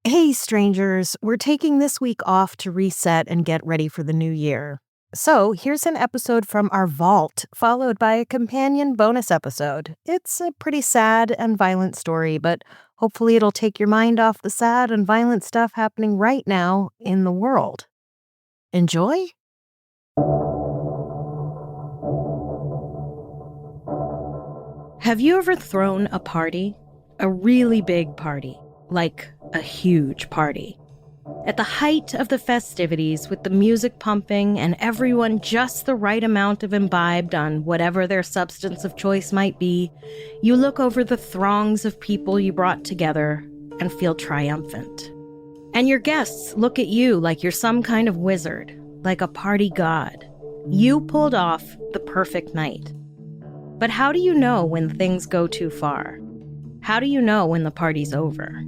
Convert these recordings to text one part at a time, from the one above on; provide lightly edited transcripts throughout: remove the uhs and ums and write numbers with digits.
Hey, strangers, we're taking this week off to reset and get ready for the new year. So, here's an episode from our vault, followed by a companion bonus episode. It's a pretty sad and violent story, but hopefully it'll take your mind off the sad and violent stuff happening right now in the world. Enjoy? Have you ever thrown a party? A really big party, like a huge party. At the height of the festivities, with the music pumping and everyone just the right amount of imbibed on whatever their substance of choice might be, you look over the throngs of people you brought together and feel triumphant. And your guests look at you like you're some kind of wizard, like a party god. You pulled off the perfect night. But how do you know when things go too far? How do you know when the party's over?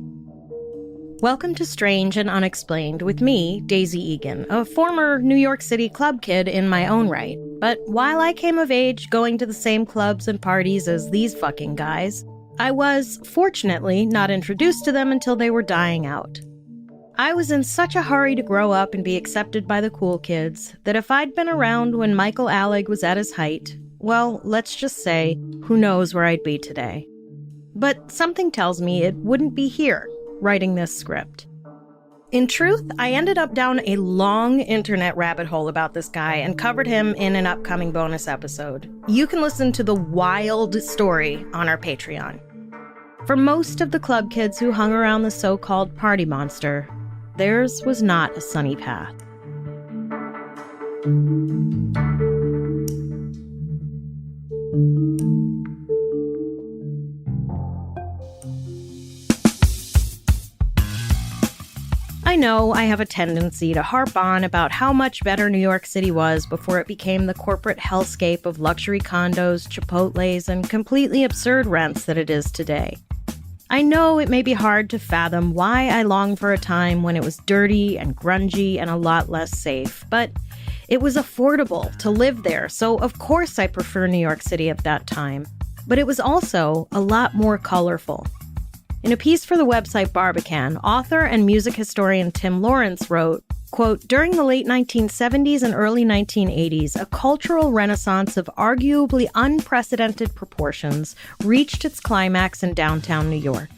Welcome to Strange and Unexplained with me, Daisy Egan, a former New York City club kid in my own right. But while I came of age going to the same clubs and parties as these fucking guys, I was, fortunately, not introduced to them until they were dying out. I was in such a hurry to grow up and be accepted by the cool kids that if I'd been around when Michael Alig was at his height, well, let's just say, who knows where I'd be today. But something tells me it wouldn't be here, writing this script. In truth, I ended up down a long internet rabbit hole about this guy and covered him in an upcoming bonus episode. You can listen to the wild story on our Patreon. For most of the club kids who hung around the so-called party monster, theirs was not a sunny path. I know I have a tendency to harp on about how much better New York City was before it became the corporate hellscape of luxury condos, Chipotles, and completely absurd rents that it is today. I know it may be hard to fathom why I long for a time when it was dirty and grungy and a lot less safe, but it was affordable to live there, so of course I prefer New York City at that time. But it was also a lot more colorful. In a piece for the website Barbican, author and music historian Tim Lawrence wrote, quote, "During the late 1970s and early 1980s, a cultural renaissance of arguably unprecedented proportions reached its climax in downtown New York.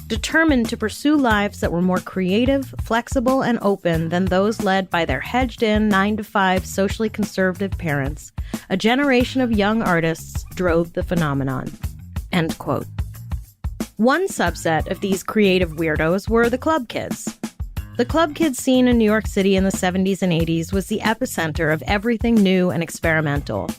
Determined to pursue lives that were more creative, flexible, and open than those led by their hedged-in 9-to-5 socially conservative parents, a generation of young artists drove the phenomenon." End quote. One subset of these creative weirdos were the club kids. The club kids scene in New York City in the 70s and 80s was the epicenter of everything new and experimental.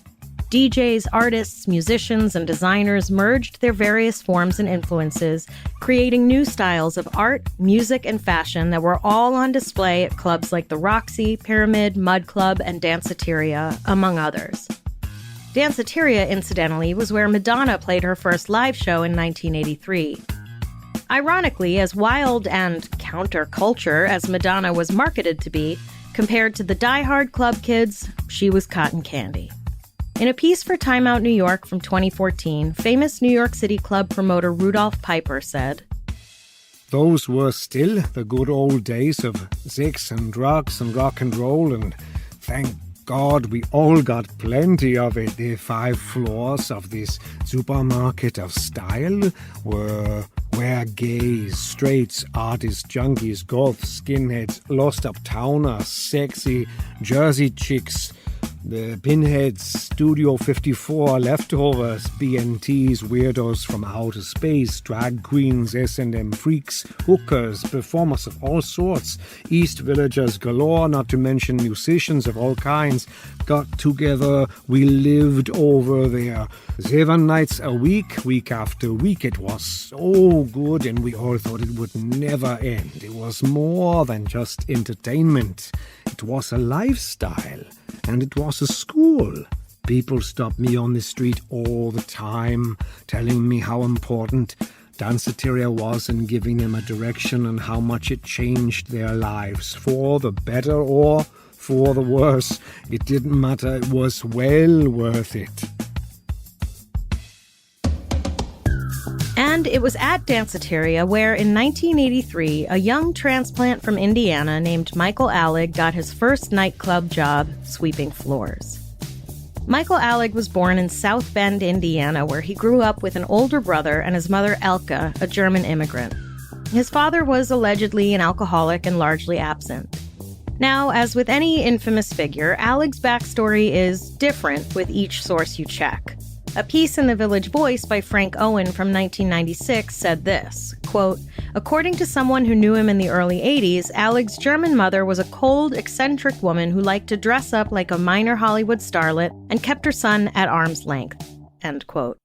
DJs, artists, musicians, and designers merged their various forms and influences, creating new styles of art, music, and fashion that were all on display at clubs like the Roxy, Pyramid, Mud Club, and Danceteria, among others. Danceteria, incidentally, was where Madonna played her first live show in 1983. Ironically, as wild and counterculture as Madonna was marketed to be, compared to the die-hard club kids, she was cotton candy. In a piece for Time Out New York from 2014, famous New York City club promoter Rudolph Piper said, "Those were still the good old days of sex and drugs and rock and roll, and thank God we all got plenty of it. The 5 floors of this supermarket of style were where gays, straights, artists, junkies, goths, skinheads, lost uptowners, sexy Jersey chicks, the pinheads, Studio 54, leftovers, BNTs, weirdos from outer space, drag queens, S&M freaks, hookers, performers of all sorts, East Villagers galore, not to mention musicians of all kinds, got together. We lived over there. 7 nights a week after week. It was so good, and we all thought it would never end. It was more than just entertainment. It was a lifestyle. And it was a school. People stopped me on the street all the time, telling me how important Danceteria was and giving them a direction and how much it changed their lives, for the better or for the worse. It didn't matter, it was well worth it. And it was at Danceteria where, in 1983, a young transplant from Indiana named Michael Alig got his first nightclub job sweeping floors. Michael Alig was born in South Bend, Indiana, where he grew up with an older brother and his mother Elke, a German immigrant. His father was allegedly an alcoholic and largely absent. Now, as with any infamous figure, Alig's backstory is different with each source you check. A piece in the Village Voice by Frank Owen from 1996 said this, quote, "According to someone who knew him in the early 80s, Alig's German mother was a cold, eccentric woman who liked to dress up like a minor Hollywood starlet and kept her son at arm's length," end quote.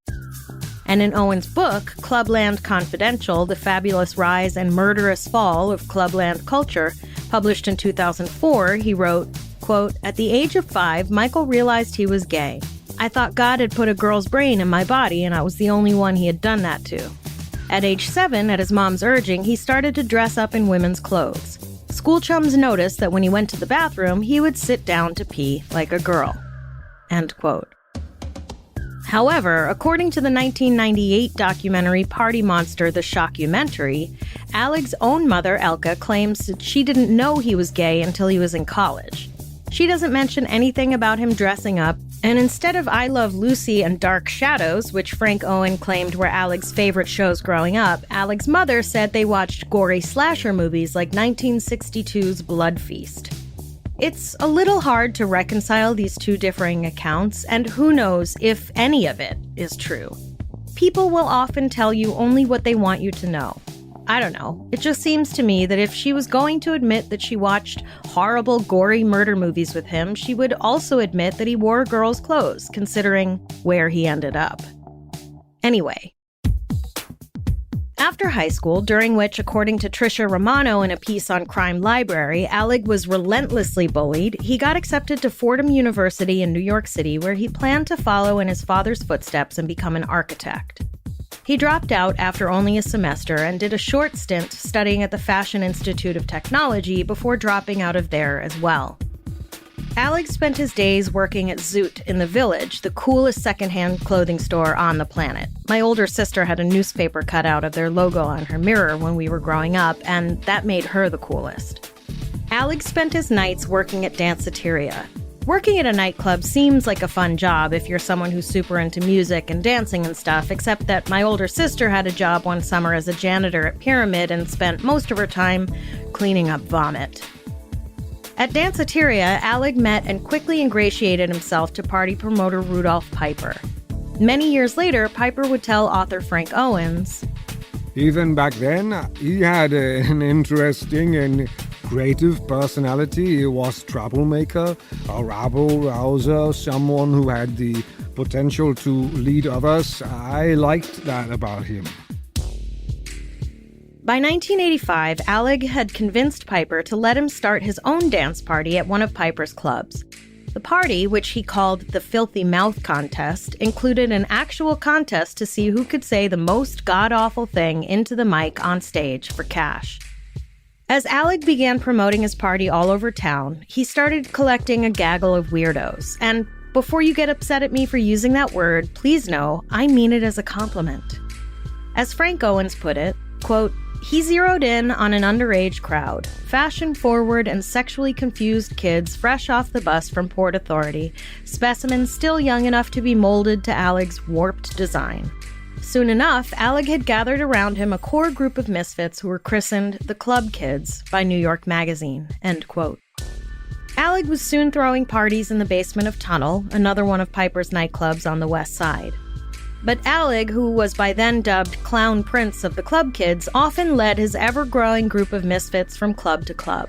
And in Owen's book, Clubland Confidential, The Fabulous Rise and Murderous Fall of Clubland Culture, published in 2004, he wrote, quote, "At the age of 5, Michael realized he was gay. I thought God had put a girl's brain in my body and I was the only one he had done that to. At age 7, at his mom's urging, he started to dress up in women's clothes. School chums noticed that when he went to the bathroom, he would sit down to pee like a girl," end quote. However, according to the 1998 documentary Party Monster: The Shockumentary, Alig's own mother, Elke, claims that she didn't know he was gay until he was in college. She doesn't mention anything about him dressing up, and instead of I Love Lucy and Dark Shadows, which Frank Owen claimed were Alig's favorite shows growing up, Alig's mother said they watched gory slasher movies like 1962's Blood Feast. It's a little hard to reconcile these two differing accounts, and who knows if any of it is true. People will often tell you only what they want you to know. I don't know. It just seems to me that if she was going to admit that she watched horrible, gory murder movies with him, she would also admit that he wore girls' clothes, considering where he ended up. Anyway. After high school, during which, according to Tricia Romano in a piece on Crime Library, Alig was relentlessly bullied, he got accepted to Fordham University in New York City, where he planned to follow in his father's footsteps and become an architect. He dropped out after only a semester and did a short stint studying at the Fashion Institute of Technology before dropping out of there as well. Alig spent his days working at Zoot in the Village, the coolest secondhand clothing store on the planet. My older sister had a newspaper cutout of their logo on her mirror when we were growing up, and that made her the coolest. Alig spent his nights working at Danceteria. Working at a nightclub seems like a fun job if you're someone who's super into music and dancing and stuff, except that my older sister had a job one summer as a janitor at Pyramid and spent most of her time cleaning up vomit. At Danceteria, Alig met and quickly ingratiated himself to party promoter Rudolph Piper. Many years later, Piper would tell author Frank Owens, "Even back then, he had an interesting and creative personality. He was troublemaker, a rabble-rouser, someone who had the potential to lead others. I liked that about him." By 1985, Alig had convinced Piper to let him start his own dance party at one of Piper's clubs. The party, which he called the Filthy Mouth Contest, included an actual contest to see who could say the most god-awful thing into the mic on stage for cash. As Alig began promoting his party all over town, he started collecting a gaggle of weirdos. And before you get upset at me for using that word, please know I mean it as a compliment. As Frank Owens put it, quote, "He zeroed in on an underage crowd, fashion-forward and sexually confused kids fresh off the bus from Port Authority, specimens still young enough to be molded to Alig's warped design. Soon enough, Alig had gathered around him a core group of misfits who were christened the Club Kids by New York Magazine," end quote. Alig was soon throwing parties in the basement of Tunnel, another one of Piper's nightclubs on the west side. But Alig, who was by then dubbed Clown Prince of the Club Kids, often led his ever-growing group of misfits from club to club.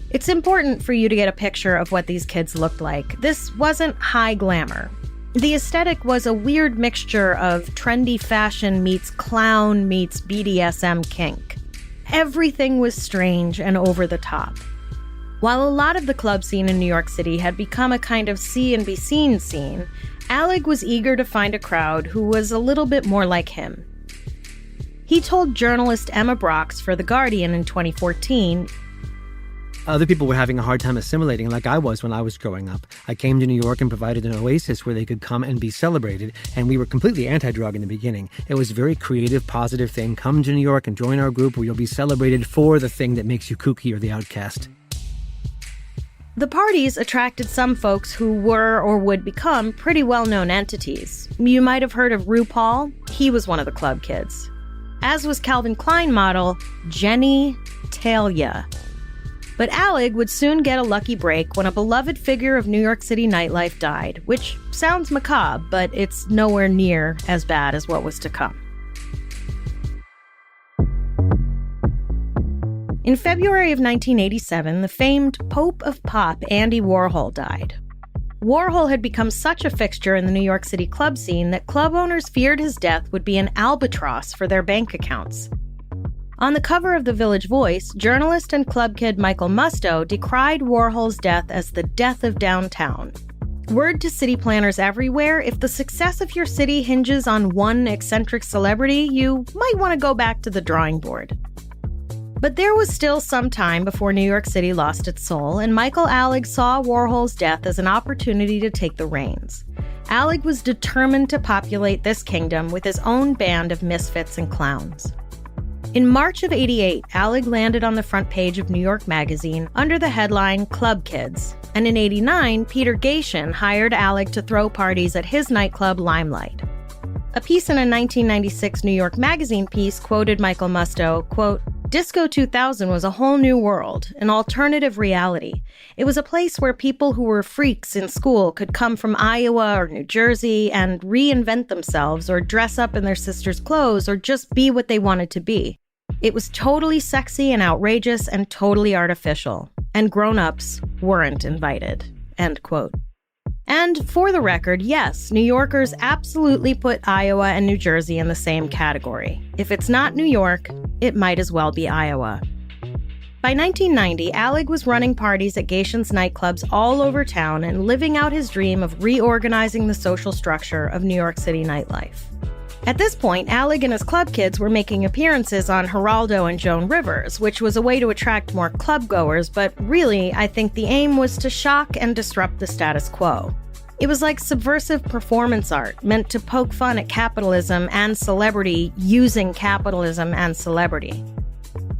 It's important for you to get a picture of what these kids looked like. This wasn't high glamour. The aesthetic was a weird mixture of trendy fashion meets clown meets BDSM kink. Everything was strange and over the top. While a lot of the club scene in New York City had become a kind of see and be seen scene, Alig was eager to find a crowd who was a little bit more like him. He told journalist Emma Brox for The Guardian in 2014, Other people were having a hard time assimilating, like I was when I was growing up. I came to New York and provided an oasis where they could come and be celebrated, and we were completely anti-drug in the beginning. It was a very creative, positive thing. Come to New York and join our group where you'll be celebrated for the thing that makes you kooky or the outcast. The parties attracted some folks who were or would become pretty well-known entities. You might have heard of RuPaul. He was one of the club kids. As was Calvin Klein model Jenny Talia. But Alig would soon get a lucky break when a beloved figure of New York City nightlife died, which sounds macabre, but it's nowhere near as bad as what was to come. In February of 1987, the famed Pope of Pop, Andy Warhol, died. Warhol had become such a fixture in the New York City club scene that club owners feared his death would be an albatross for their bank accounts. On the cover of the Village Voice, journalist and club kid Michael Musto decried Warhol's death as the death of downtown. Word to city planners everywhere, if the success of your city hinges on one eccentric celebrity, you might want to go back to the drawing board. But there was still some time before New York City lost its soul, and Michael Alig saw Warhol's death as an opportunity to take the reins. Alig was determined to populate this kingdom with his own band of misfits and clowns. In March of '88, Alig landed on the front page of New York Magazine under the headline Club Kids, and in '89, Peter Gatien hired Alig to throw parties at his nightclub Limelight. A piece in a 1996 New York Magazine piece quoted Michael Musto, quote, "Disco 2000 was a whole new world, an alternative reality. It was a place where people who were freaks in school could come from Iowa or New Jersey and reinvent themselves or dress up in their sister's clothes or just be what they wanted to be. It was totally sexy and outrageous and totally artificial, and grown-ups weren't invited," end quote. And for the record, yes, New Yorkers absolutely put Iowa and New Jersey in the same category. If it's not New York, it might as well be Iowa. By 1990, Alig was running parties at Gatien nightclubs all over town and living out his dream of reorganizing the social structure of New York City nightlife. At this point, Alig and his club kids were making appearances on Geraldo and Joan Rivers, which was a way to attract more club goers, but really, I think the aim was to shock and disrupt the status quo. It was like subversive performance art, meant to poke fun at capitalism and celebrity using capitalism and celebrity.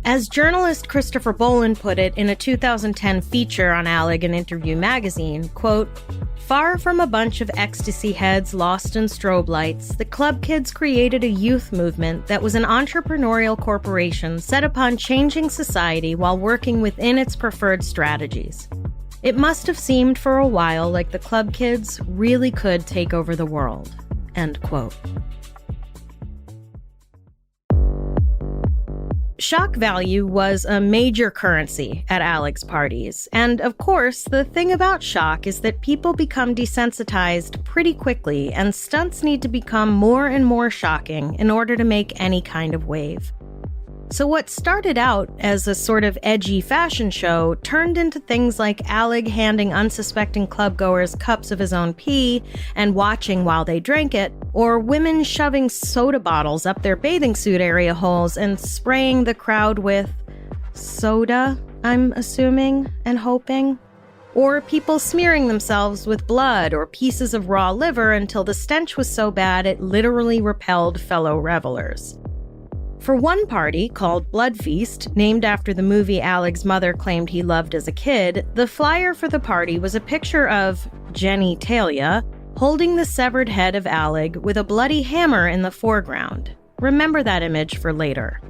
As journalist Christopher Boland put it in a 2010 feature on Alig in Interview magazine, quote, "Far from a bunch of ecstasy heads lost in strobe lights, the club kids created a youth movement that was an entrepreneurial corporation set upon changing society while working within its preferred strategies. It must have seemed for a while like the club kids really could take over the world," end quote. Shock value was a major currency at Alig's parties. And of course, the thing about shock is that people become desensitized pretty quickly, and stunts need to become more and more shocking in order to make any kind of wave. So what started out as a sort of edgy fashion show turned into things like Alig handing unsuspecting clubgoers cups of his own pee and watching while they drank it, or women shoving soda bottles up their bathing suit area holes and spraying the crowd with soda, I'm assuming and hoping. Or people smearing themselves with blood or pieces of raw liver until the stench was so bad it literally repelled fellow revelers. For one party, called Blood Feast, named after the movie Alig's mother claimed he loved as a kid, the flyer for the party was a picture of Jenny Talia holding the severed head of Alig with a bloody hammer in the foreground. Remember that image for later.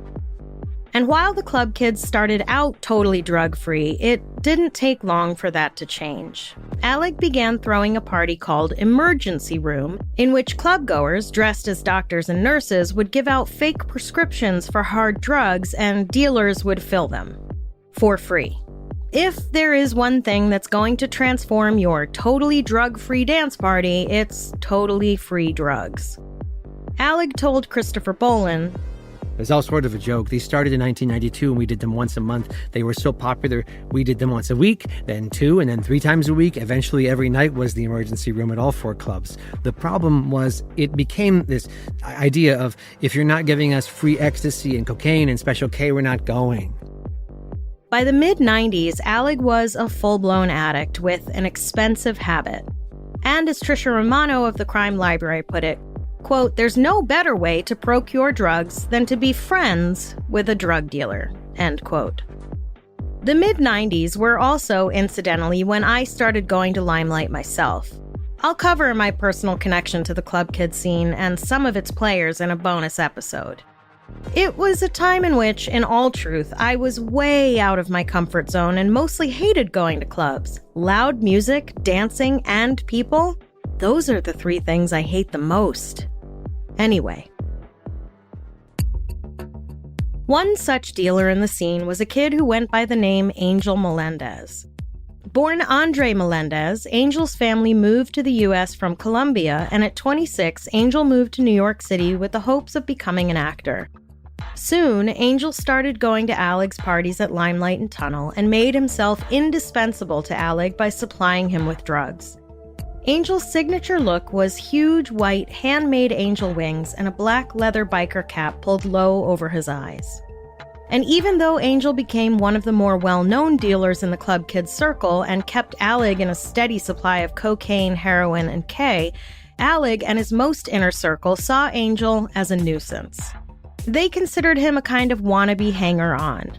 And while the club kids started out totally drug-free, it didn't take long for that to change. Alig began throwing a party called Emergency Room, in which clubgoers, dressed as doctors and nurses, would give out fake prescriptions for hard drugs and dealers would fill them. For free. If there is one thing that's going to transform your totally drug-free dance party, it's totally free drugs. Alig told Christopher Boland, It was all sort of a joke. These started in 1992 and we did them once a month. They were so popular, we did them once a week, then 2, and then 3 times a week. Eventually, every night was the emergency room at all 4 clubs. The problem was it became this idea of, if you're not giving us free ecstasy and cocaine and Special K, we're not going. By the mid-90s, Alig was a full-blown addict with an expensive habit. And as Trisha Romano of the Crime Library put it, quote, "There's no better way to procure drugs than to be friends with a drug dealer," end quote. The mid-90s were also, incidentally, when I started going to Limelight myself. I'll cover my personal connection to the Club Kid scene and some of its players in a bonus episode. It was a time in which, in all truth, I was way out of my comfort zone and mostly hated going to clubs. Loud music, dancing, and people, those are the three things I hate the most. Anyway. One such dealer in the scene was a kid who went by the name Angel Melendez. Born Andre Melendez, Angel's family moved to the U.S. from Colombia, and at 26, Angel moved to New York City with the hopes of becoming an actor. Soon, Angel started going to Alig's parties at Limelight and Tunnel and made himself indispensable to Alig by supplying him with drugs. Angel's signature look was huge white handmade angel wings and a black leather biker cap pulled low over his eyes. And even though Angel became one of the more well-known dealers in the Club Kid circle and kept Alig in a steady supply of cocaine, heroin, and K, Alig and his most inner circle saw Angel as a nuisance. They considered him a kind of wannabe hanger-on.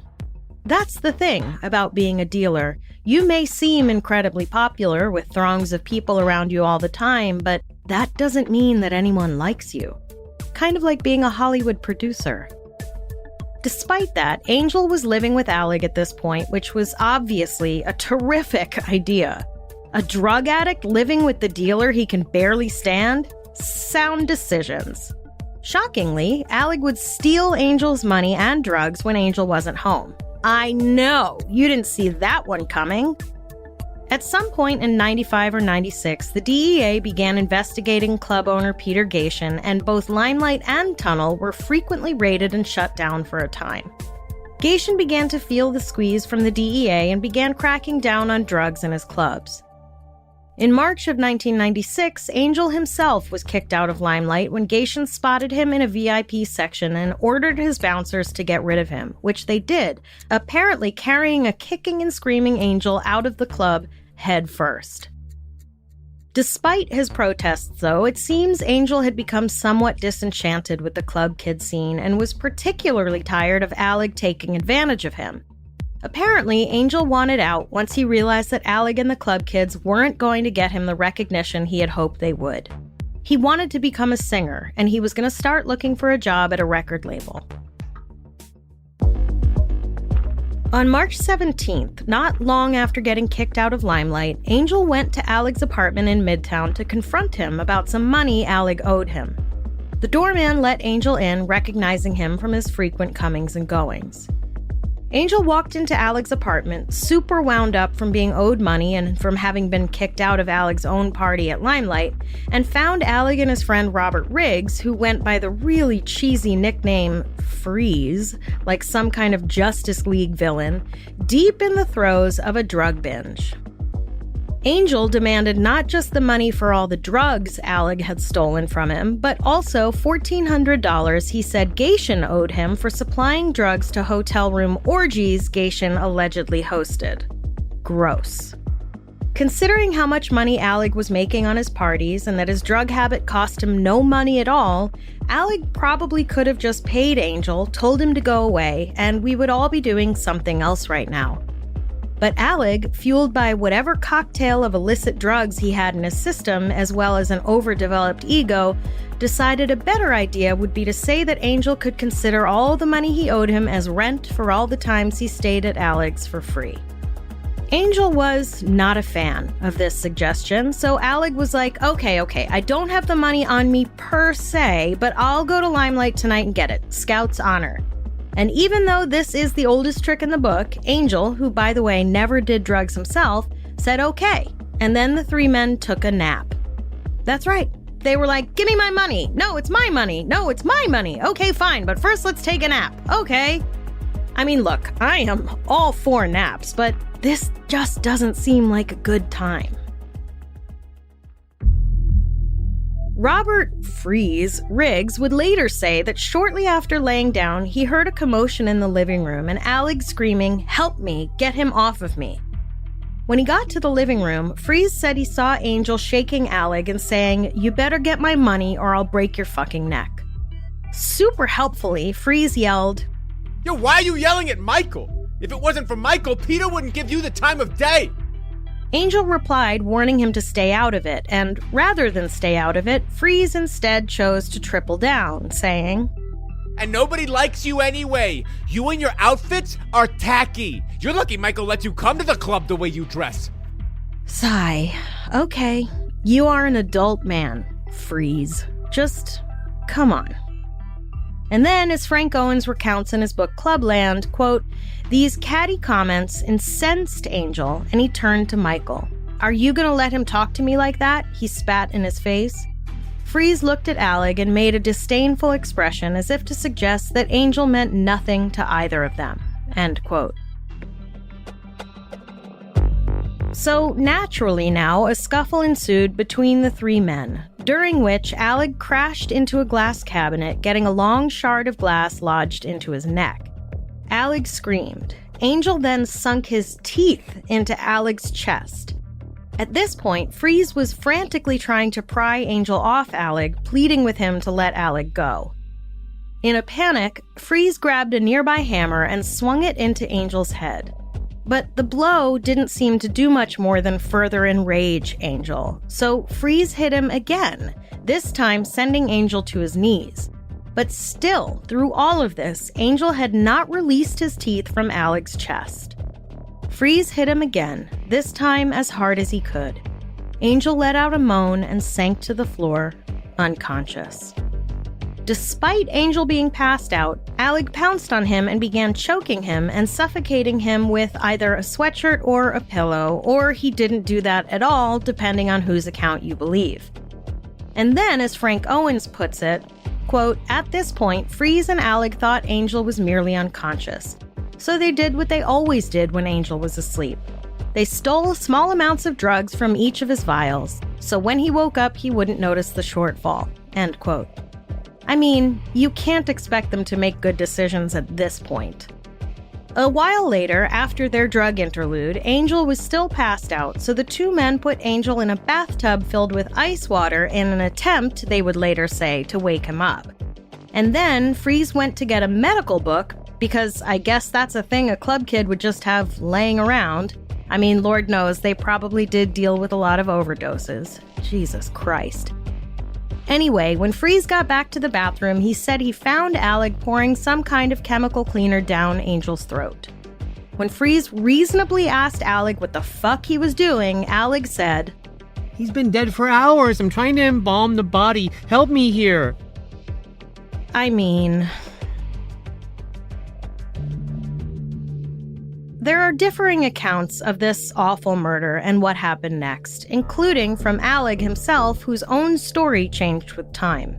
That's the thing about being a dealer. You may seem incredibly popular with throngs of people around you all the time, but that doesn't mean that anyone likes you. Kind of like being a Hollywood producer. Despite that, Angel was living with Alig at this point, which was obviously a terrific idea. A drug addict living with the dealer he can barely stand? Sound decisions. Shockingly, Alig would steal Angel's money and drugs when Angel wasn't home. I know, you didn't see that one coming. At some point in 95 or 96, the DEA began investigating club owner Peter Gatien, and both Limelight and Tunnel were frequently raided and shut down for a time. Gatien began to feel the squeeze from the DEA and began cracking down on drugs in his clubs. In March of 1996, Angel himself was kicked out of Limelight when Gatien spotted him in a VIP section and ordered his bouncers to get rid of him, which they did, apparently carrying a kicking and screaming Angel out of the club head first. Despite his protests, though, it seems Angel had become somewhat disenchanted with the Club Kid scene and was particularly tired of Alig taking advantage of him. Apparently, Angel wanted out once he realized that Alig and the Club Kids weren't going to get him the recognition he had hoped they would. He wanted to become a singer, and he was going to start looking for a job at a record label. On March 17th, not long after getting kicked out of Limelight, Angel went to Alig's apartment in Midtown to confront him about some money Alig owed him. The doorman let Angel in, recognizing him from his frequent comings and goings. Angel walked into Alig's apartment, super wound up from being owed money and from having been kicked out of Alig's own party at Limelight, and found Alig and his friend Robert Riggs, who went by the really cheesy nickname Freeze, like some kind of Justice League villain, deep in the throes of a drug binge. Angel demanded not just the money for all the drugs Alig had stolen from him, but also $1,400 he said Gatien owed him for supplying drugs to hotel room orgies Gatien allegedly hosted. Gross. Considering how much money Alig was making on his parties and that his drug habit cost him no money at all, Alig probably could have just paid Angel, told him to go away, and we would all be doing something else right now. But Alig, fueled by whatever cocktail of illicit drugs he had in his system, as well as an overdeveloped ego, decided a better idea would be to say that Angel could consider all the money he owed him as rent for all the times he stayed at Alig's for free. Angel was not a fan of this suggestion, so Alig was like, okay, I don't have the money on me per se, but I'll go to Limelight tonight and get it. Scout's honor. And even though this is the oldest trick in the book, Angel, who by the way never did drugs himself, said okay, and then the three men took a nap. That's right, they were like, give me my money, no it's my money, no it's my money, okay fine, but first let's take a nap, okay? I mean look, I am all for naps, but this just doesn't seem like a good time. Robert Freeze Riggs would later say that shortly after laying down, he heard a commotion in the living room and Alig screaming, "Help me, get him off of me." When he got to the living room, Freeze said he saw Angel shaking Alig and saying, "You better get my money or I'll break your fucking neck." Super helpfully, Freeze yelled, "Yo, why are you yelling at Michael? If it wasn't for Michael, Peter wouldn't give you the time of day." Angel replied, warning him to stay out of it, and rather than stay out of it, Freeze instead chose to triple down, saying, "And nobody likes you anyway. You and your outfits are tacky. You're lucky Michael lets you come to the club the way you dress." Sigh. Okay, you are an adult man, Freeze. Just come on. And then, as Frank Owens recounts in his book Clubland, quote, "These catty comments incensed Angel, and he turned to Michael. 'Are you gonna let him talk to me like that?' he spat in his face." Freeze looked at Alig and made a disdainful expression as if to suggest that Angel meant nothing to either of them. End quote. So naturally now, a scuffle ensued between the three men, during which Alig crashed into a glass cabinet, getting a long shard of glass lodged into his neck. Alig screamed. Angel then sunk his teeth into Alig's chest. At this point, Freeze was frantically trying to pry Angel off Alig, pleading with him to let Alig go. In a panic, Freeze grabbed a nearby hammer and swung it into Angel's head. But the blow didn't seem to do much more than further enrage Angel, so Freeze hit him again, this time sending Angel to his knees. But still, through all of this, Angel had not released his teeth from Alig's chest. Freeze hit him again, this time as hard as he could. Angel let out a moan and sank to the floor, unconscious. Despite Angel being passed out, Alig pounced on him and began choking him and suffocating him with either a sweatshirt or a pillow, or he didn't do that at all, depending on whose account you believe. And then, as Frank Owens puts it, quote, "At this point, Freeze and Alig thought Angel was merely unconscious. So they did what they always did when Angel was asleep. They stole small amounts of drugs from each of his vials, so when he woke up, he wouldn't notice the shortfall." End quote. I mean, you can't expect them to make good decisions at this point. A while later, after their drug interlude, Angel was still passed out, so the two men put Angel in a bathtub filled with ice water in an attempt, they would later say, to wake him up. And then Freeze went to get a medical book, because I guess that's a thing a club kid would just have laying around. I mean, Lord knows they probably did deal with a lot of overdoses. Jesus Christ. Anyway, when Freeze got back to the bathroom, he said he found Alig pouring some kind of chemical cleaner down Angel's throat. When Freeze reasonably asked Alig what the fuck he was doing, Alig said, "He's been dead for hours. I'm trying to embalm the body. Help me here." I mean... There are differing accounts of this awful murder and what happened next, including from Alig himself, whose own story changed with time.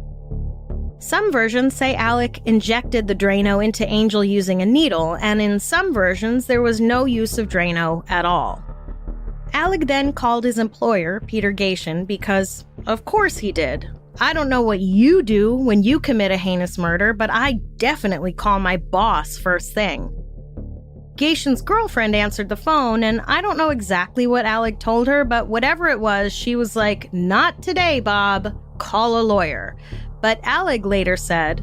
Some versions say Alig injected the Drano into Angel using a needle, and in some versions there was no use of Drano at all. Alig then called his employer, Peter Gatien, because of course he did. I don't know what you do when you commit a heinous murder, but I definitely call my boss first thing. Gatien's girlfriend answered the phone, and I don't know exactly what Alig told her, but whatever it was, she was like, "Not today, Bob. Call a lawyer." But Alig later said,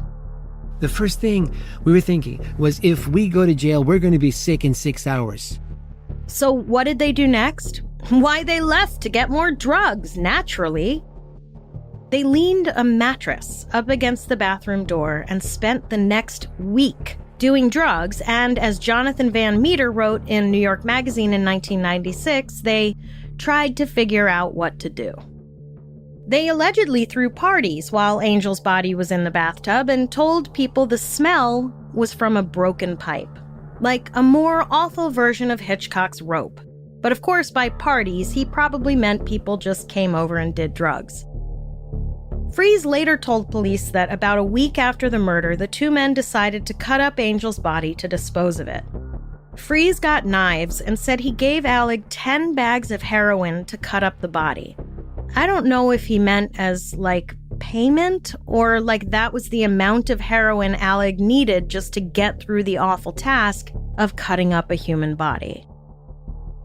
The first thing we were thinking was if we go to jail, we're going to be sick in 6 hours. So what did they do next? Why, they left to get more drugs, naturally. They leaned a mattress up against the bathroom door and spent the next week doing drugs, and as Jonathan Van Meter wrote in New York Magazine in 1996, they tried to figure out what to do. They allegedly threw parties while Angel's body was in the bathtub and told people the smell was from a broken pipe, like a more awful version of Hitchcock's Rope. But of course, by parties, he probably meant people just came over and did drugs. Freeze later told police that about a week after the murder, the two men decided to cut up Angel's body to dispose of it. Freeze got knives and said he gave Alig 10 bags of heroin to cut up the body. I don't know if he meant as, like, payment, or like that was the amount of heroin Alig needed just to get through the awful task of cutting up a human body.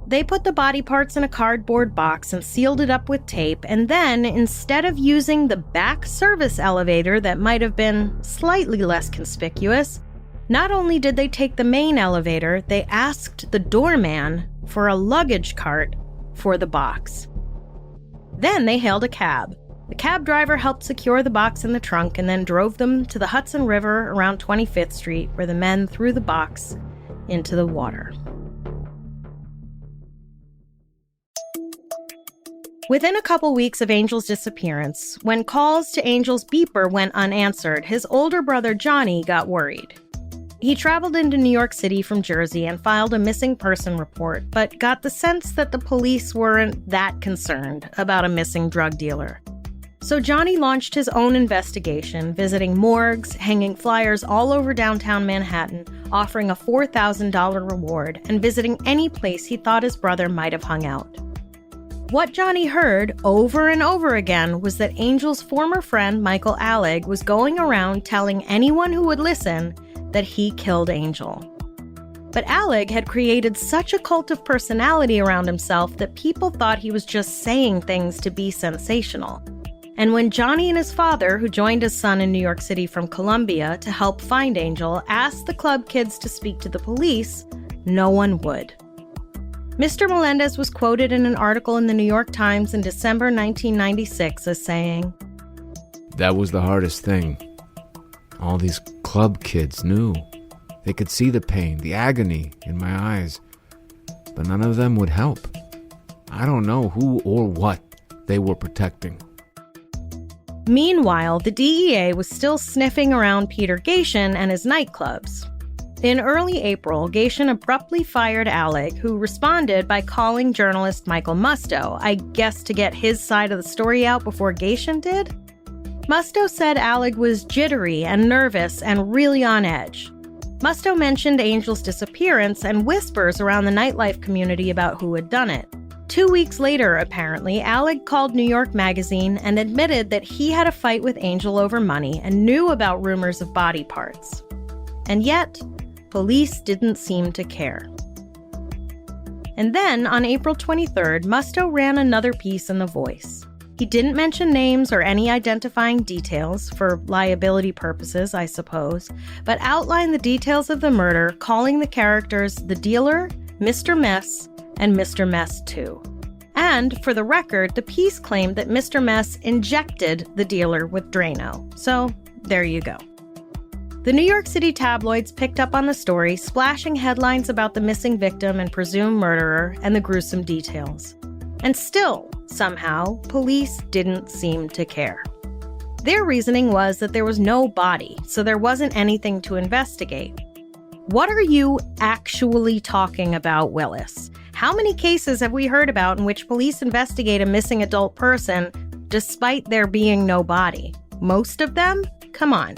They put the body parts in a cardboard box and sealed it up with tape, and then, instead of using the back service elevator that might have been slightly less conspicuous, not only did they take the main elevator, they asked the doorman for a luggage cart for the box. Then they hailed a cab. The cab driver helped secure the box in the trunk and then drove them to the Hudson River around 25th Street, where the men threw the box into the water. Within a couple weeks of Angel's disappearance, when calls to Angel's beeper went unanswered, his older brother Johnny got worried. He traveled into New York City from Jersey and filed a missing person report, but got the sense that the police weren't that concerned about a missing drug dealer. So Johnny launched his own investigation, visiting morgues, hanging flyers all over downtown Manhattan, offering a $4,000 reward, and visiting any place he thought his brother might have hung out. What Johnny heard over and over again was that Angel's former friend Michael Alig was going around telling anyone who would listen that he killed Angel. But Alig had created such a cult of personality around himself that people thought he was just saying things to be sensational. And when Johnny and his father, who joined his son in New York City from Columbia to help find Angel, asked the club kids to speak to the police, no one would. Mr. Melendez was quoted in an article in the New York Times in December 1996 as saying, "That was the hardest thing. All these club kids knew. They could see the pain, the agony in my eyes, but none of them would help. I don't know who or what they were protecting." Meanwhile, the DEA was still sniffing around Peter Gatien and his nightclubs. In early April, Gatien abruptly fired Alig, who responded by calling journalist Michael Musto, I guess to get his side of the story out before Gatien did? Musto said Alig was jittery and nervous and really on edge. Musto mentioned Angel's disappearance and whispers around the nightlife community about who had done it. 2 weeks later, apparently, Alig called New York Magazine and admitted that he had a fight with Angel over money and knew about rumors of body parts. And yet, police didn't seem to care. And then, on April 23rd, Musto ran another piece in The Voice. He didn't mention names or any identifying details, for liability purposes, I suppose, but outlined the details of the murder, calling the characters the dealer, Mr. Mess, and Mr. Mess 2. And, for the record, the piece claimed that Mr. Mess injected the dealer with Drano. So, there you go. The New York City tabloids picked up on the story, splashing headlines about the missing victim and presumed murderer and the gruesome details. And still, somehow, police didn't seem to care. Their reasoning was that there was no body, so there wasn't anything to investigate. What are you actually talking about, Willis? How many cases have we heard about in which police investigate a missing adult person despite there being no body? Most of them? Come on.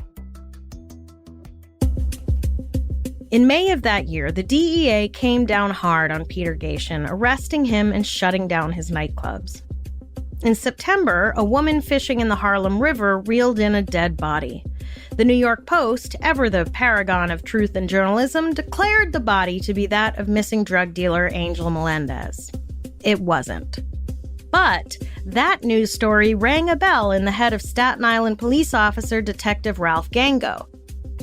In May of that year, the DEA came down hard on Peter Gatien, arresting him and shutting down his nightclubs. In September, a woman fishing in the Harlem River reeled in a dead body. The New York Post, ever the paragon of truth and journalism, declared the body to be that of missing drug dealer Angel Melendez. It wasn't. But that news story rang a bell in the head of Staten Island police officer Detective Ralph Gango.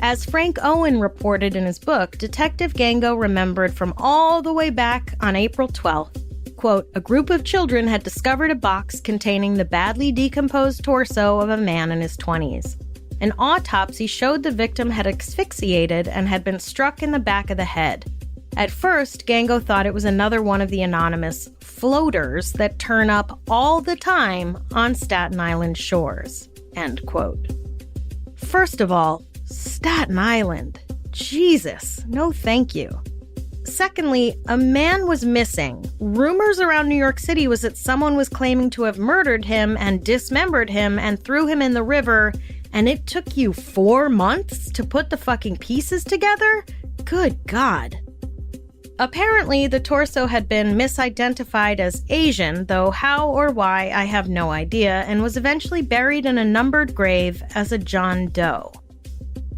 As Frank Owen reported in his book, Detective Gango remembered from all the way back on April 12th, quote, a group of children had discovered a box containing the badly decomposed torso of a man in his 20s. An autopsy showed the victim had asphyxiated and had been struck in the back of the head. At first, Gango thought it was another one of the anonymous floaters that turn up all the time on Staten Island shores, end quote. First of all, Staten Island. Jesus, no thank you. Secondly, a man was missing. Rumors around New York City was that someone was claiming to have murdered him and dismembered him and threw him in the river, and it took you 4 months to put the fucking pieces together? Good God. Apparently, the torso had been misidentified as Asian, though how or why I have no idea, and was eventually buried in a numbered grave as a John Doe.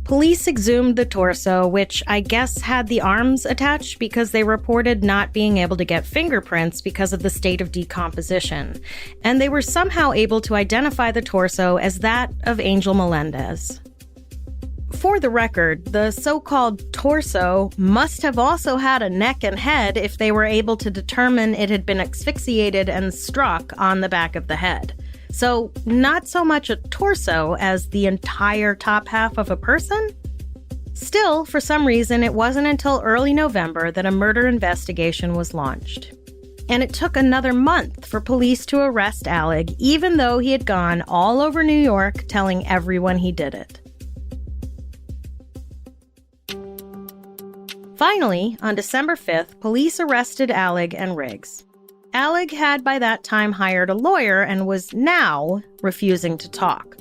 Police exhumed the torso, which I guess had the arms attached because they reported not being able to get fingerprints because of the state of decomposition, and they were somehow able to identify the torso as that of Angel Melendez. For the record, the so-called torso must have also had a neck and head if they were able to determine it had been asphyxiated and struck on the back of the head. So, not so much a torso as the entire top half of a person? Still, for some reason, it wasn't until early November that a murder investigation was launched. And it took another month for police to arrest Alig, even though he had gone all over New York telling everyone he did it. Finally, on December 5th, police arrested Alig and Riggs. Alig had by that time hired a lawyer and was now refusing to talk.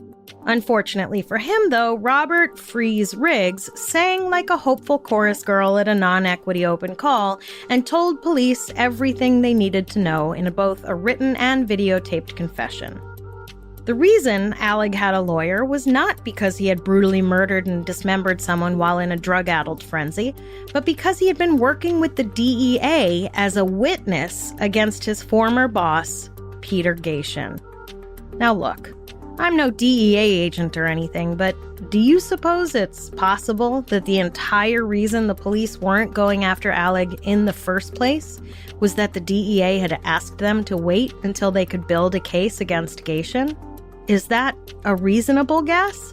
Unfortunately for him, though, Robert Freeze Riggs sang like a hopeful chorus girl at a non-equity open call and told police everything they needed to know in both a written and videotaped confession. The reason Alig had a lawyer was not because he had brutally murdered and dismembered someone while in a drug-addled frenzy, but because he had been working with the DEA as a witness against his former boss, Peter Gatien. Now look, I'm no DEA agent or anything, but do you suppose it's possible that the entire reason the police weren't going after Alig in the first place was that the DEA had asked them to wait until they could build a case against Gatien? Is that a reasonable guess?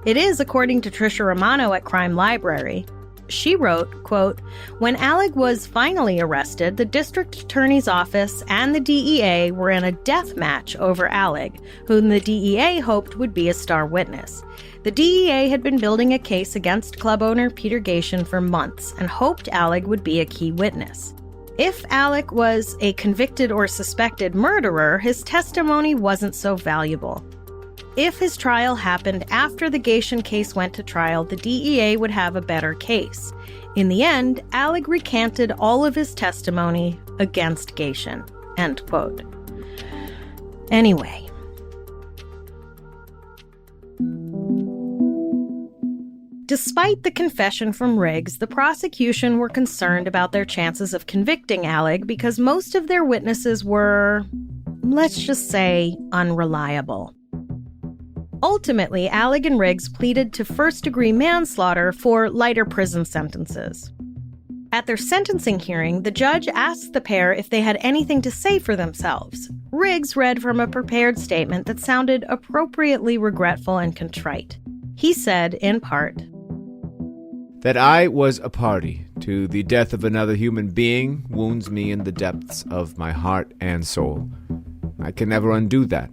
It is, according to Tricia Romano at Crime Library. She wrote, quote, "When Alig was finally arrested, the district attorney's office and the DEA were in a death match over Alig, whom the DEA hoped would be a star witness. The DEA had been building a case against club owner Peter Gatien for months and hoped Alig would be a key witness. If Alig was a convicted or suspected murderer, his testimony wasn't so valuable. If his trial happened after the Gatien case went to trial, the DEA would have a better case. In the end, Alig recanted all of his testimony against Gatien." End quote. Anyway. Despite the confession from Riggs, the prosecution were concerned about their chances of convicting Alig because most of their witnesses were, let's just say, unreliable. Ultimately, Alig and Riggs pleaded to first-degree manslaughter for lighter prison sentences. At their sentencing hearing, the judge asked the pair if they had anything to say for themselves. Riggs read from a prepared statement that sounded appropriately regretful and contrite. He said, in part, "That I was a party to the death of another human being wounds me in the depths of my heart and soul. I can never undo that.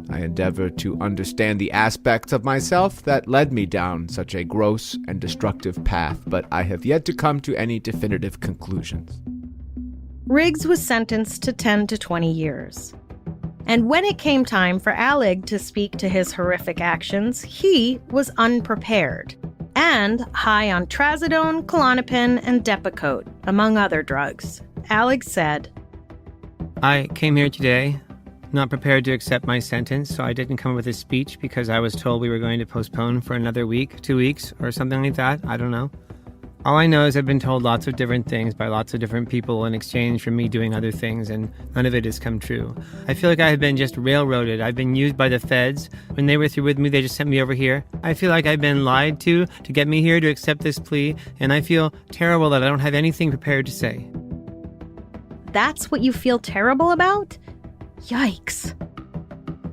I endeavor to understand the aspects of myself that led me down such a gross and destructive path, but I have yet to come to any definitive conclusions." Riggs was sentenced to 10 to 20 years. And when it came time for Alig to speak to his horrific actions, he was unprepared and high on trazodone, Klonopin, and Depakote, among other drugs. Alig said, I came here today not prepared to accept my sentence, so I didn't come up with a speech because I was told we were going to postpone for another week, 2 weeks, or something like that. I don't know. All I know is I've been told lots of different things by lots of different people in exchange for me doing other things, and none of it has come true. I feel like I have been just railroaded. I've been used by the feds. When they were through with me, they just sent me over here. I feel like I've been lied to get me here to accept this plea, and I feel terrible that I don't have anything prepared to say. "That's what you feel terrible about? Yikes."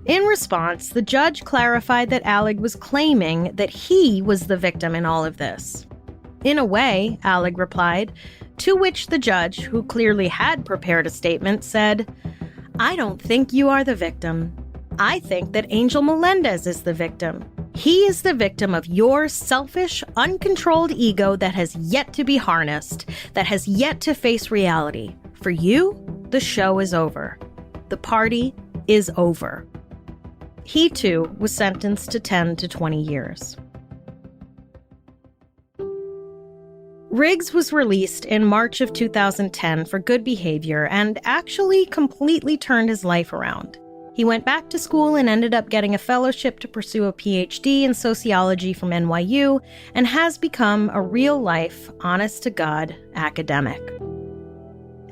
In response, the judge clarified that Alig was claiming that he was the victim in all of this. "In a way," Alig replied, to which the judge, who clearly had prepared a statement, said, "I don't think you are the victim. I think that Angel Melendez is the victim. He is the victim of your selfish, uncontrolled ego that has yet to be harnessed, that has yet to face reality. For you, the show is over. The party is over." He, too, was sentenced to 10 to 20 years. Riggs was released in March of 2010 for good behavior and actually completely turned his life around. He went back to school and ended up getting a fellowship to pursue a PhD in sociology from NYU and has become a real-life, honest-to-God academic.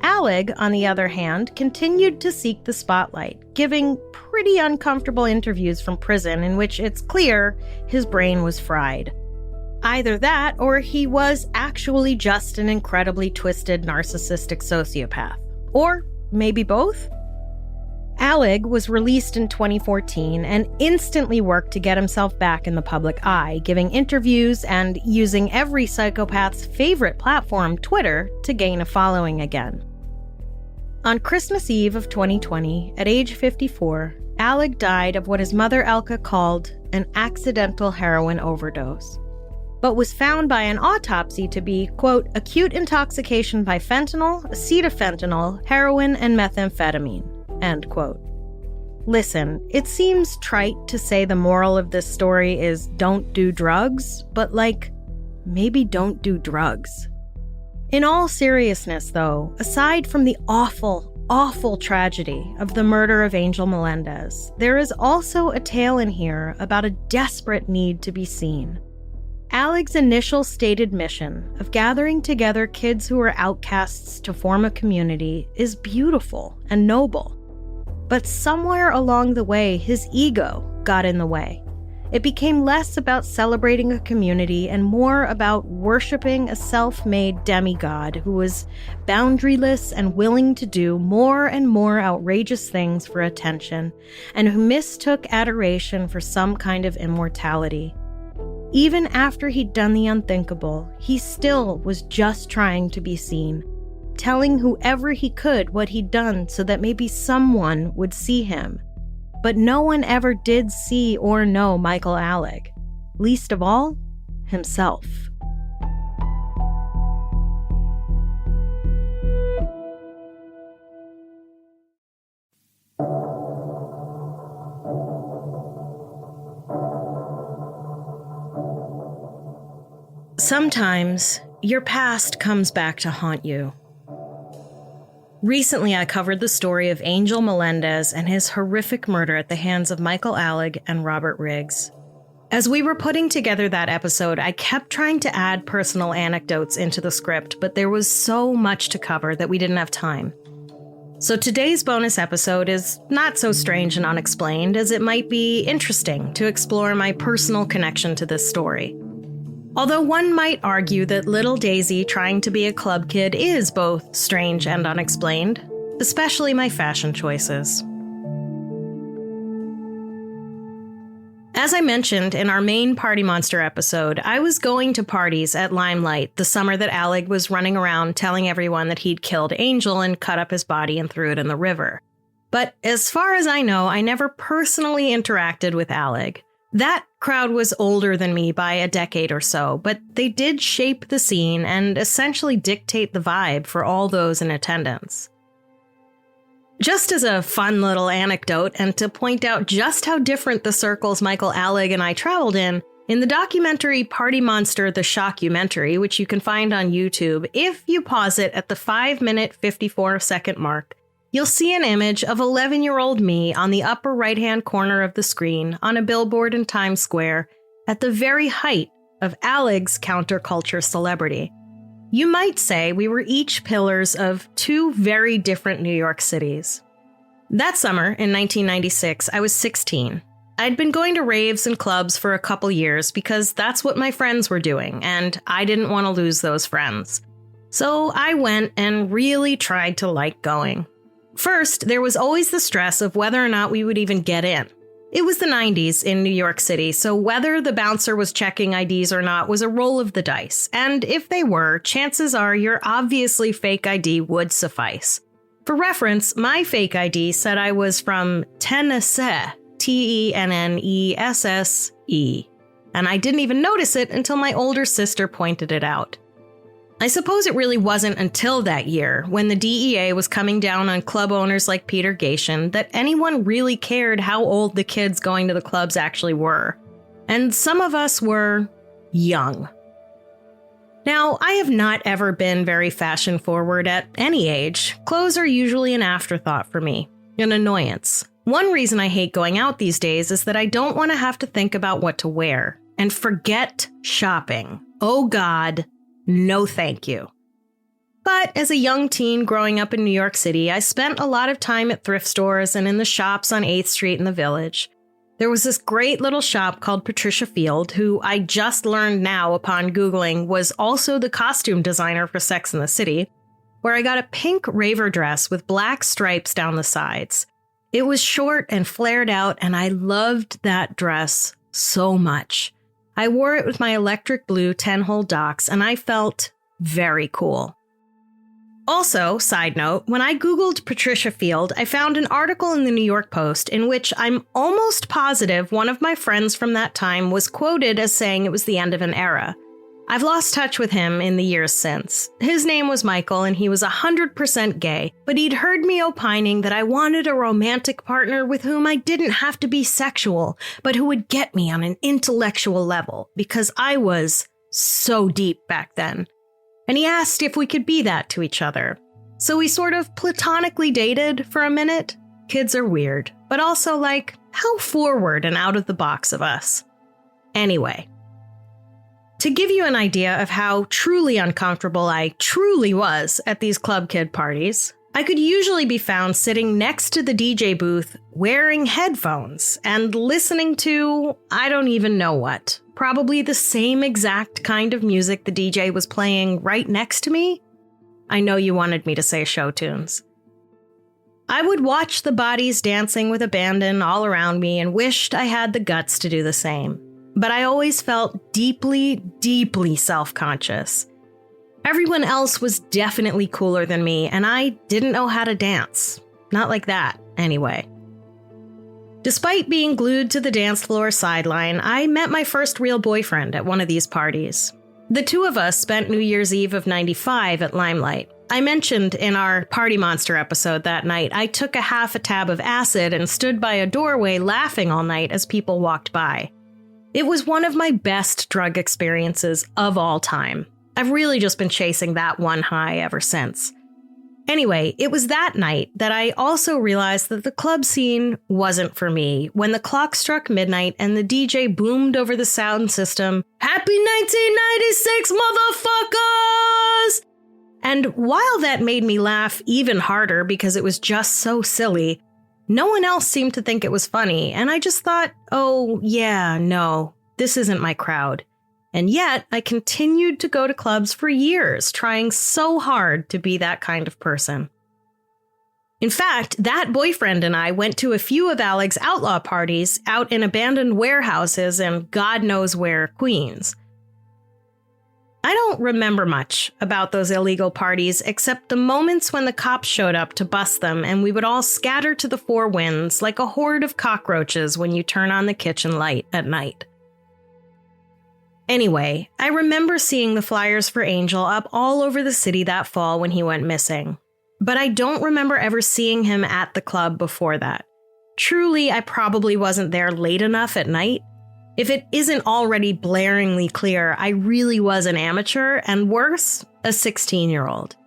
Alig, on the other hand, continued to seek the spotlight, giving pretty uncomfortable interviews from prison in which it's clear his brain was fried. Either that, or he was actually just an incredibly twisted narcissistic sociopath. Or maybe both? Alig was released in 2014 and instantly worked to get himself back in the public eye, giving interviews and using every psychopath's favorite platform, Twitter, to gain a following again. On Christmas Eve of 2020, at age 54, Alig died of what his mother Elka called an accidental heroin overdose, but was found by an autopsy to be, quote, acute intoxication by fentanyl, acetafentanil, heroin, and methamphetamine, end quote. Listen, it seems trite to say the moral of this story is don't do drugs, but maybe don't do drugs. In all seriousness, though, aside from the awful, awful tragedy of the murder of Angel Melendez, there is also a tale in here about a desperate need to be seen. Alig's initial stated mission of gathering together kids who are outcasts to form a community is beautiful and noble. But somewhere along the way, his ego got in the way. It became less about celebrating a community and more about worshiping a self-made demigod who was boundaryless and willing to do more and more outrageous things for attention, and who mistook adoration for some kind of immortality. Even after he'd done the unthinkable, he still was just trying to be seen, telling whoever he could what he'd done so that maybe someone would see him. But no one ever did see or know Michael Alig, least of all, himself. Sometimes, your past comes back to haunt you. Recently, I covered the story of Angel Melendez and his horrific murder at the hands of Michael Alig and Robert Riggs. As we were putting together that episode, I kept trying to add personal anecdotes into the script, but there was so much to cover that we didn't have time. So today's bonus episode is not so strange and unexplained as it might be interesting to explore my personal connection to this story. Although one might argue that little Daisy trying to be a club kid is both strange and unexplained, especially my fashion choices. As I mentioned in our main Party Monster episode, I was going to parties at Limelight the summer that Alig was running around telling everyone that he'd killed Angel and cut up his body and threw it in the river. But as far as I know, I never personally interacted with Alig. That crowd was older than me by a decade or so, but they did shape the scene and essentially dictate the vibe for all those in attendance. Just as a fun little anecdote, and to point out just how different the circles Michael Alig and I traveled in the documentary Party Monster: The Shockumentary, which you can find on YouTube, if you pause it at the 5-minute 54-second mark, you'll see an image of 11-year-old me on the upper right-hand corner of the screen on a billboard in Times Square at the very height of Alig's counterculture celebrity. You might say we were each pillars of two very different New York cities. That summer, in 1996, I was 16. I'd been going to raves and clubs for a couple years because that's what my friends were doing, and I didn't want to lose those friends. So I went and really tried to like going. First, there was always the stress of whether or not we would even get in. It was the 90s in New York City, so whether the bouncer was checking IDs or not was a roll of the dice. And if they were, chances are your obviously fake ID would suffice. For reference, my fake ID said I was from Tennessee, Tennesse, and I didn't even notice it until my older sister pointed it out. I suppose it really wasn't until that year, when the DEA was coming down on club owners like Peter Gatien, that anyone really cared how old the kids going to the clubs actually were. And some of us were young. Now, I have not ever been very fashion forward at any age. Clothes are usually an afterthought for me, an annoyance. One reason I hate going out these days is that I don't want to have to think about what to wear. And forget shopping. Oh God, no thank you. But as a young teen growing up in New York City, I spent a lot of time at thrift stores and in the shops on 8th Street in the Village. There was this great little shop called Patricia Field, who I just learned now upon Googling was also the costume designer for Sex and the City, where I got a pink raver dress with black stripes down the sides. It was short and flared out, and I loved that dress so much. I wore it with my electric blue 10-hole Docs, and I felt very cool. Also, side note, when I Googled Patricia Field, I found an article in the New York Post in which I'm almost positive one of my friends from that time was quoted as saying it was the end of an era. I've lost touch with him in the years since. His name was Michael, and he was 100% gay, but he'd heard me opining that I wanted a romantic partner with whom I didn't have to be sexual, but who would get me on an intellectual level, because I was so deep back then. And he asked if we could be that to each other. So we sort of platonically dated for a minute. Kids are weird, but also like, how forward and out of the box of us. Anyway. To give you an idea of how truly uncomfortable I truly was at these club kid parties, I could usually be found sitting next to the DJ booth wearing headphones and listening to I don't even know what. Probably the same exact kind of music the DJ was playing right next to me. I know you wanted me to say show tunes. I would watch the bodies dancing with abandon all around me and wished I had the guts to do the same. But I always felt deeply, deeply self-conscious. Everyone else was definitely cooler than me, and I didn't know how to dance. Not like that, anyway. Despite being glued to the dance floor sideline, I met my first real boyfriend at one of these parties. The two of us spent New Year's Eve of '95 at Limelight. I mentioned in our Party Monster episode that night, I took a half a tab of acid and stood by a doorway laughing all night as people walked by. It was one of my best drug experiences of all time. I've really just been chasing that one high ever since. Anyway, it was that night that I also realized that the club scene wasn't for me when the clock struck midnight and the DJ boomed over the sound system, "Happy 1996, motherfuckers!" And while that made me laugh even harder because it was just so silly, no one else seemed to think it was funny, and I just thought, oh, yeah, no, this isn't my crowd. And yet, I continued to go to clubs for years, trying so hard to be that kind of person. In fact, that boyfriend and I went to a few of Alig's outlaw parties out in abandoned warehouses and God knows where, Queens. I don't remember much about those illegal parties except the moments when the cops showed up to bust them and we would all scatter to the four winds like a horde of cockroaches when you turn on the kitchen light at night. Anyway, I remember seeing the flyers for Angel up all over the city that fall when he went missing. But I don't remember ever seeing him at the club before that. Truly, I probably wasn't there late enough at night. If it isn't already blaringly clear, I really was an amateur, and worse, a 16-year-old.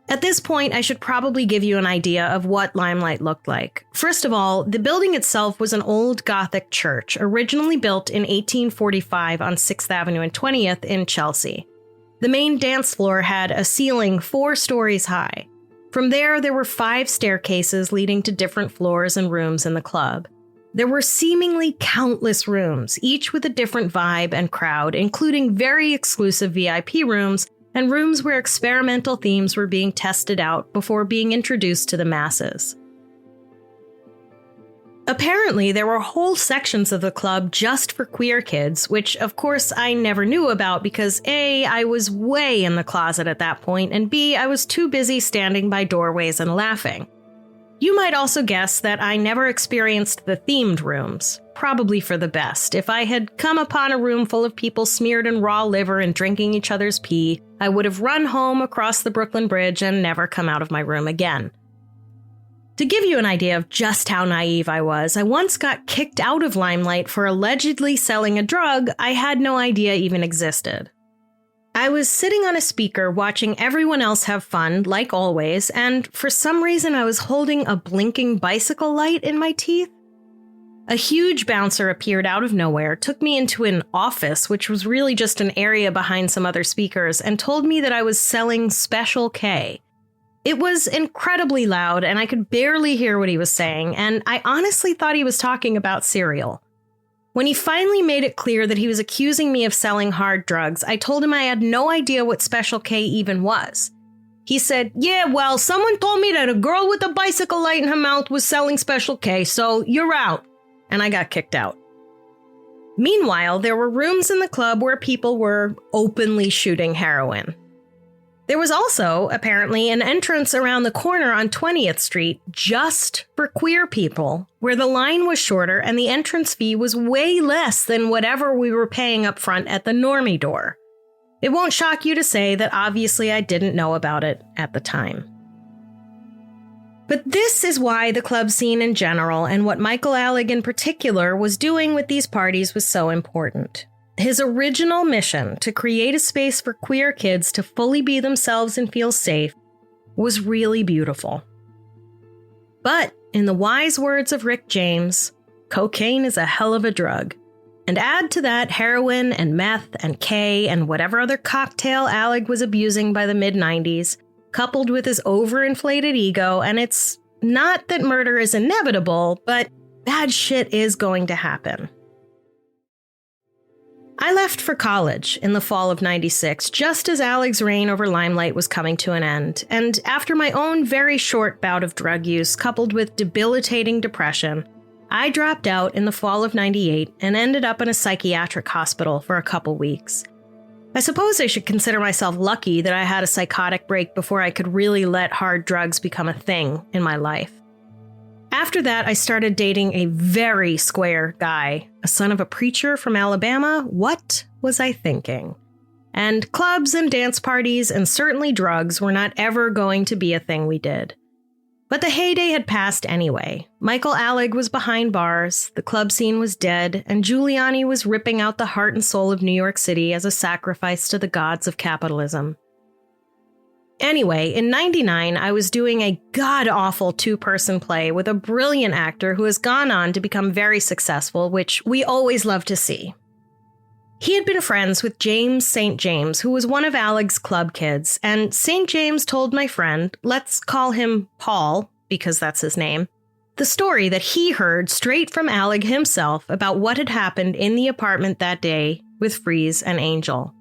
At this point, I should probably give you an idea of what Limelight looked like. First of all, the building itself was an old Gothic church, originally built in 1845 on 6th Avenue and 20th in Chelsea. The main dance floor had a ceiling 4 stories high. From there were 5 staircases leading to different floors and rooms in the club. There were seemingly countless rooms, each with a different vibe and crowd, including very exclusive VIP rooms and rooms where experimental themes were being tested out before being introduced to the masses. Apparently, there were whole sections of the club just for queer kids, which of course I never knew about because A, I was way in the closet at that point, and B, I was too busy standing by doorways and laughing. You might also guess that I never experienced the themed rooms, probably for the best. If I had come upon a room full of people smeared in raw liver and drinking each other's pee, I would have run home across the Brooklyn Bridge and never come out of my room again. To give you an idea of just how naive I was, I once got kicked out of Limelight for allegedly selling a drug I had no idea even existed. I was sitting on a speaker watching everyone else have fun, like always, and for some reason I was holding a blinking bicycle light in my teeth. A huge bouncer appeared out of nowhere, took me into an office, which was really just an area behind some other speakers, and told me that I was selling Special K. It was incredibly loud, and I could barely hear what he was saying, and I honestly thought he was talking about cereal. When he finally made it clear that he was accusing me of selling hard drugs, I told him I had no idea what Special K even was. He said, "Yeah, well, someone told me that a girl with a bicycle light in her mouth was selling Special K, so you're out." And I got kicked out. Meanwhile, there were rooms in the club where people were openly shooting heroin. There was also, apparently, an entrance around the corner on 20th Street just for queer people, where the line was shorter and the entrance fee was way less than whatever we were paying up front at the normie door. It won't shock you to say that obviously I didn't know about it at the time. But this is why the club scene in general, and what Michael Alig in particular was doing with these parties, was so important. His original mission to create a space for queer kids to fully be themselves and feel safe was really beautiful. But in the wise words of Rick James, cocaine is a hell of a drug. And add to that heroin and meth and K and whatever other cocktail Alig was abusing by the mid-90s, coupled with his overinflated ego, and it's not that murder is inevitable, but bad shit is going to happen. I left for college in the fall of '96, just as Alig's reign over Limelight was coming to an end, and after my own very short bout of drug use coupled with debilitating depression, I dropped out in the fall of '98 and ended up in a psychiatric hospital for a couple weeks. I suppose I should consider myself lucky that I had a psychotic break before I could really let hard drugs become a thing in my life. After that, I started dating a very square guy, a son of a preacher from Alabama. What was I thinking? And clubs and dance parties and certainly drugs were not ever going to be a thing we did. But the heyday had passed anyway. Michael Alig was behind bars, the club scene was dead, and Giuliani was ripping out the heart and soul of New York City as a sacrifice to the gods of capitalism. Anyway, in '99, I was doing a god-awful two-person play with a brilliant actor who has gone on to become very successful, which we always love to see. He had been friends with James St. James, who was one of Alig's club kids, and St. James told my friend, let's call him Paul, because that's his name, the story that he heard straight from Alig himself about what had happened in the apartment that day with Freeze and Angel.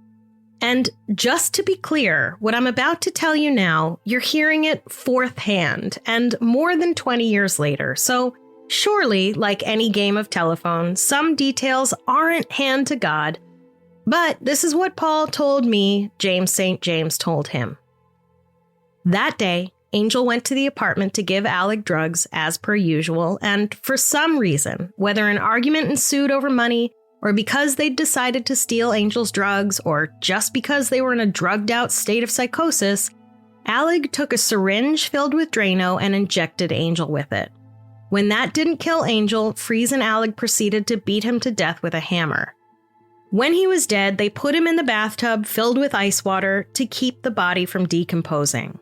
And just to be clear, what I'm about to tell you now, you're hearing it fourth hand, and more than 20 years later, so surely, like any game of telephone, some details aren't hand to God. But this is what Paul told me James St. James told him. That day, Angel went to the apartment to give Alig drugs as per usual, and for some reason, whether an argument ensued over money, or because they'd decided to steal Angel's drugs, or just because they were in a drugged-out state of psychosis, Alig took a syringe filled with Drano and injected Angel with it. When that didn't kill Angel, Freeze and Alig proceeded to beat him to death with a hammer. When he was dead, they put him in the bathtub filled with ice water to keep the body from decomposing.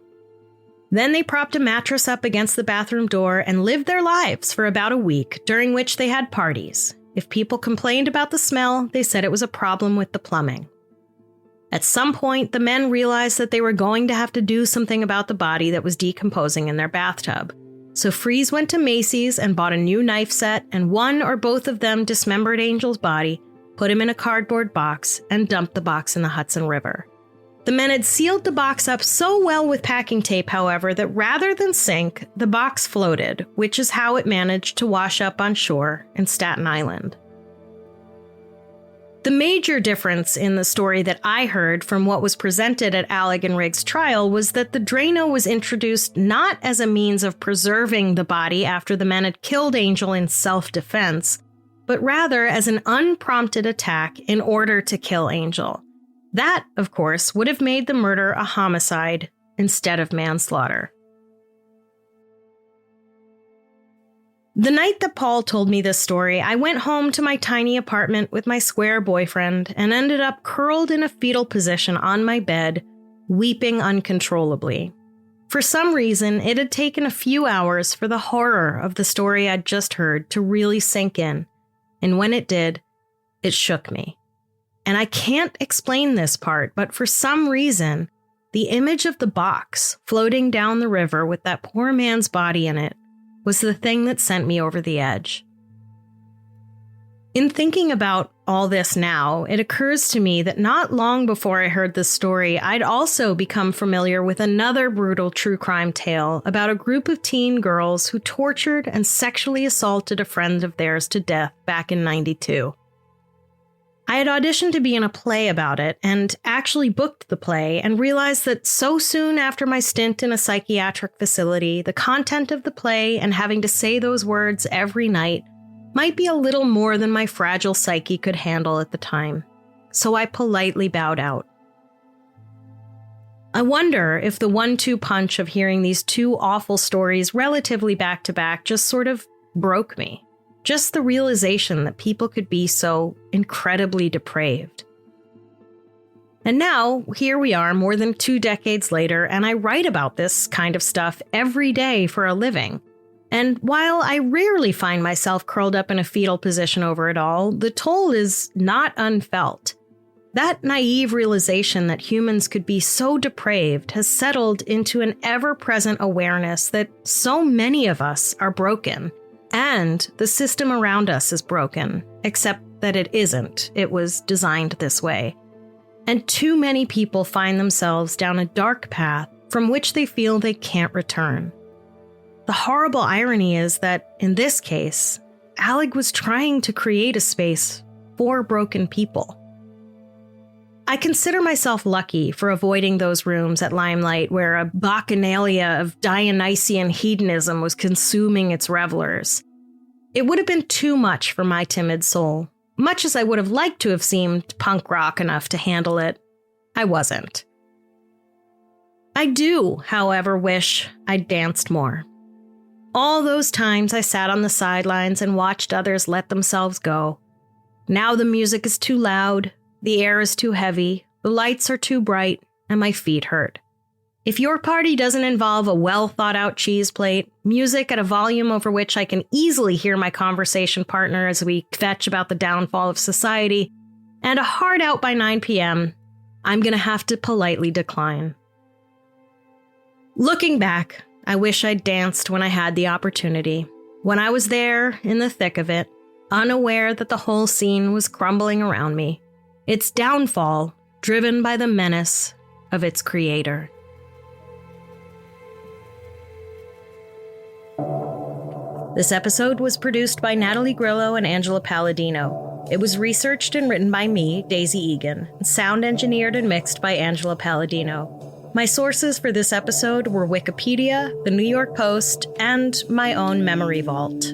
Then they propped a mattress up against the bathroom door and lived their lives for about a week, during which they had parties. If people complained about the smell, they said it was a problem with the plumbing. At some point, the men realized that they were going to have to do something about the body that was decomposing in their bathtub. So Freeze went to Macy's and bought a new knife set, and one or both of them dismembered Angel's body, put him in a cardboard box, and dumped the box in the Hudson River. The men had sealed the box up so well with packing tape, however, that rather than sink, the box floated, which is how it managed to wash up on shore in Staten Island. The major difference in the story that I heard from what was presented at Alig and Riggs' trial was that the Drano was introduced not as a means of preserving the body after the men had killed Angel in self-defense, but rather as an unprompted attack in order to kill Angel. That, of course, would have made the murder a homicide instead of manslaughter. The night that Paul told me this story, I went home to my tiny apartment with my square boyfriend and ended up curled in a fetal position on my bed, weeping uncontrollably. For some reason, it had taken a few hours for the horror of the story I'd just heard to really sink in, and when it did, it shook me. And I can't explain this part, but for some reason, the image of the box floating down the river with that poor man's body in it was the thing that sent me over the edge. In thinking about all this now, it occurs to me that not long before I heard this story, I'd also become familiar with another brutal true crime tale about a group of teen girls who tortured and sexually assaulted a friend of theirs to death back in '92. I had auditioned to be in a play about it and actually booked the play and realized that so soon after my stint in a psychiatric facility, the content of the play and having to say those words every night might be a little more than my fragile psyche could handle at the time. So I politely bowed out. I wonder if the 1-2 punch of hearing these two awful stories relatively back to back just sort of broke me. Just the realization that people could be so incredibly depraved. And now, here we are more than 2 decades later, and I write about this kind of stuff every day for a living. And while I rarely find myself curled up in a fetal position over it all, the toll is not unfelt. That naive realization that humans could be so depraved has settled into an ever-present awareness that so many of us are broken. And the system around us is broken, except that it isn't. It was designed this way. And too many people find themselves down a dark path from which they feel they can't return. The horrible irony is that, in this case, Alig was trying to create a space for broken people. I consider myself lucky for avoiding those rooms at Limelight where a bacchanalia of Dionysian hedonism was consuming its revelers. It would have been too much for my timid soul. Much as I would have liked to have seemed punk rock enough to handle it, I wasn't. I do, however, wish I'd danced more. All those times I sat on the sidelines and watched others let themselves go. Now the music is too loud, the air is too heavy, the lights are too bright, and my feet hurt. If your party doesn't involve a well-thought-out cheese plate, music at a volume over which I can easily hear my conversation partner as we kvetch about the downfall of society, and a hard out by 9 p.m., I'm going to have to politely decline. Looking back, I wish I'd danced when I had the opportunity, when I was there in the thick of it, unaware that the whole scene was crumbling around me, its downfall driven by the menace of its creator. This episode was produced by Natalie Grillo and Angela Palladino. It was researched and written by me, Daisy Egan, and sound engineered and mixed by Angela Palladino. My sources for this episode were Wikipedia, the New York Post, and my own memory vault.